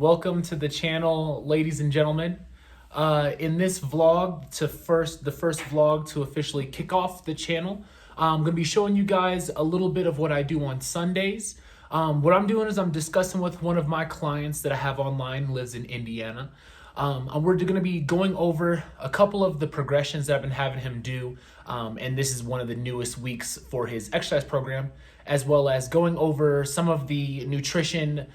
welcome to the channel, ladies and gentlemen. In this vlog, the first vlog to officially kick off the channel, I'm going to be showing you guys a little bit of what I do on Sundays. What I'm doing is I'm discussing with one of my clients that I have online, lives in Indiana. We're going to be going over a couple of the progressions that I've been having him do, and this is one of the newest weeks for his exercise program, as well as going over some of the nutrition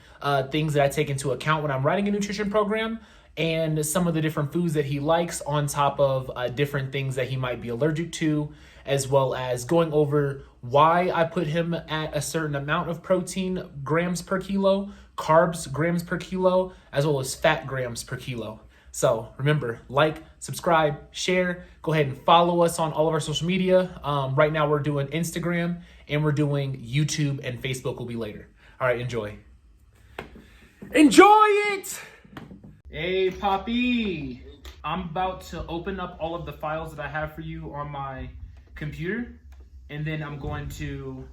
things that I take into account when I'm writing a nutrition program, and some of the different foods that he likes on top of different things that he might be allergic to, as well as going over why I put him at a certain amount of protein grams per kilo, carbs grams per kilo, as well as fat grams per kilo. So remember, like, subscribe, share, go ahead and follow us on all of our social media. Right now we're doing Instagram and we're doing YouTube, and Facebook will be later. All right, enjoy. Enjoy it! Hey, Poppy. I'm about to open up all of the files that I have for you on my computer, and then I'm going to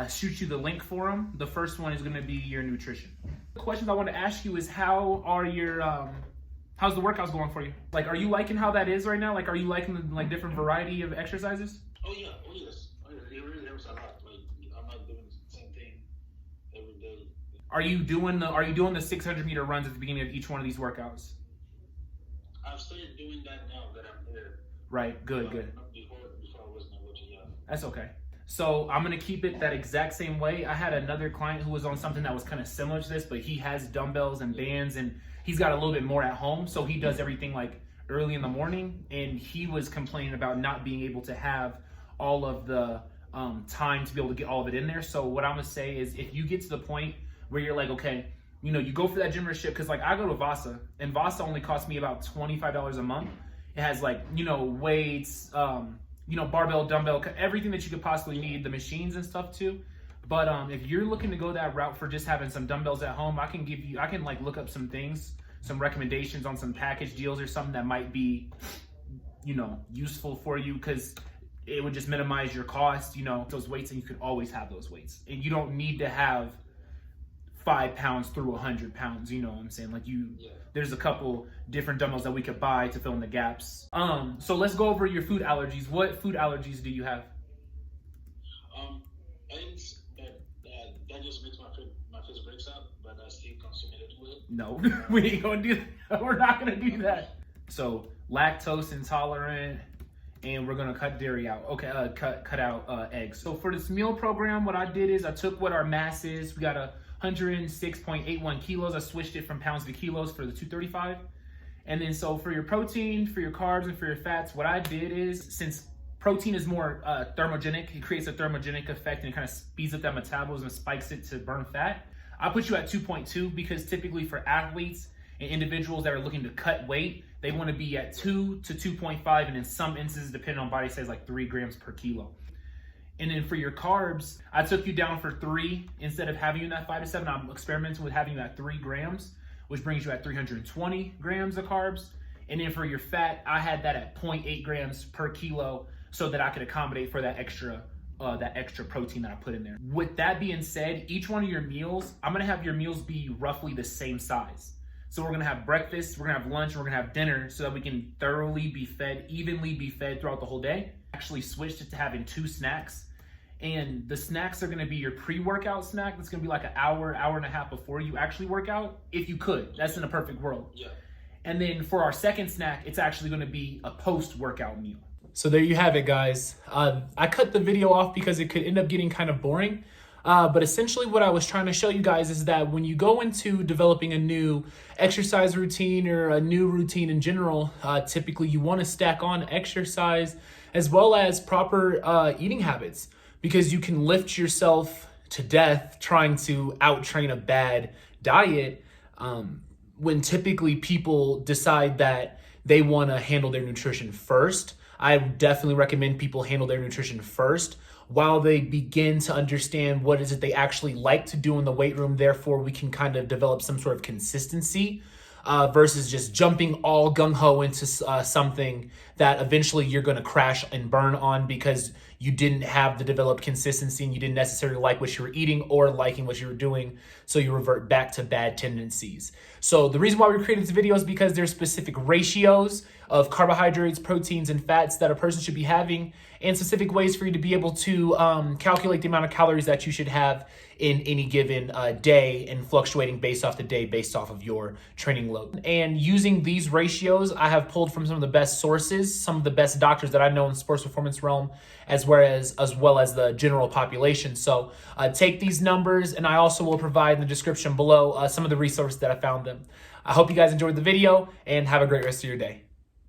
shoot you the link for them. The first one is going to be your nutrition. The questions I want to ask you is, how are your how's the workouts going for you? Like, are you liking how that is right now? Like, are you liking the different variety of exercises? Oh yeah, oh yes. It really helps a lot. Like, I'm not doing the same thing every day. Are you doing the 600-meter runs at the beginning of each one of these workouts? I've started doing that now that I'm here. Right, good. Before I wasn't able to, yeah. That's okay. So I'm gonna keep it that exact same way. I had another client who was on something that was kind of similar to this, but he has dumbbells and bands, and he's got a little bit more at home, so he does everything like early in the morning, and he was complaining about not being able to have all of the time to be able to get all of it in there. So what I'm gonna say is, if you get to the point where you're like, okay, you know, you go for that gym membership, because like I go to Vasa, and Vasa only costs me about $25 a month. It has like, you know, weights, barbell, dumbbell, everything that you could possibly need, the machines and stuff too. But if you're looking to go that route for just having some dumbbells at home, I can like look up some things, some recommendations on some package deals or something that might be, you know, useful for you, because it would just minimize your cost, you know, those weights, and you could always have those weights. And you don't need to have 5 pounds through 100 pounds, you know what I'm saying? Like there's a couple different dumbbells that we could buy to fill in the gaps. So let's go over your food allergies. What food allergies do you have? I think that just makes my face breaks out, but I still consume it anyway. No, we ain't gonna do that. We're not gonna do that. So lactose intolerant, and we're gonna cut dairy out. Okay, cut out eggs. So for this meal program, what I did is I took what our mass is. We got 106.81 kilos. I switched it from pounds to kilos for the 235. And then so for your protein, for your carbs, and for your fats, what I did is, since protein is more thermogenic, it creates a thermogenic effect and it kind of speeds up that metabolism and spikes it to burn fat. I put you at 2.2 because typically for athletes and individuals that are looking to cut weight, they want to be at 2 to 2.5, and in some instances, depending on body size, like 3 grams per kilo. And then for your carbs, I took you down for 3 instead of having you in that 5 to 7. I'm experimenting with having you at 3 grams, which brings you at 320 grams of carbs. And then for your fat, I had that at 0.8 grams per kilo, so that I could accommodate for that extra protein that I put in there. With that being said, each one of your meals, I'm gonna have your meals be roughly the same size. So we're gonna have breakfast, we're gonna have lunch, and we're gonna have dinner, so that we can thoroughly be fed, evenly be fed throughout the whole day. Actually switched it to having 2 snacks. And the snacks are gonna be your pre-workout snack. That's gonna be like an hour and a half before you actually work out, if you could. That's in a perfect world. Yeah. And then for our second snack, it's actually gonna be a post-workout meal. So there you have it, guys. I cut the video off because it could end up getting kind of boring. But essentially what I was trying to show you guys is that when you go into developing a new exercise routine or a new routine in general, typically you want to stack on exercise as well as proper eating habits, because you can lift yourself to death trying to out-train a bad diet, when typically people decide that they want to handle their nutrition first. I definitely recommend people handle their nutrition first while they begin to understand what is it they actually like to do in the weight room. Therefore, we can kind of develop some sort of consistency versus just jumping all gung-ho into something that eventually you're going to crash and burn on, because you didn't have the developed consistency and you didn't necessarily like what you were eating or liking what you were doing, so you revert back to bad tendencies. So the reason why we created this video is because there's specific ratios of carbohydrates, proteins, and fats that a person should be having, and specific ways for you to be able to calculate the amount of calories that you should have in any given day, and fluctuating based off the day, based off of your training load. And using these ratios, I have pulled from some of the best sources, some of the best doctors that I know in the sports performance realm, as well as the general population. So take these numbers, and I also will provide in the description below some of the resources that I found them. I hope you guys enjoyed the video, and have a great rest of your day.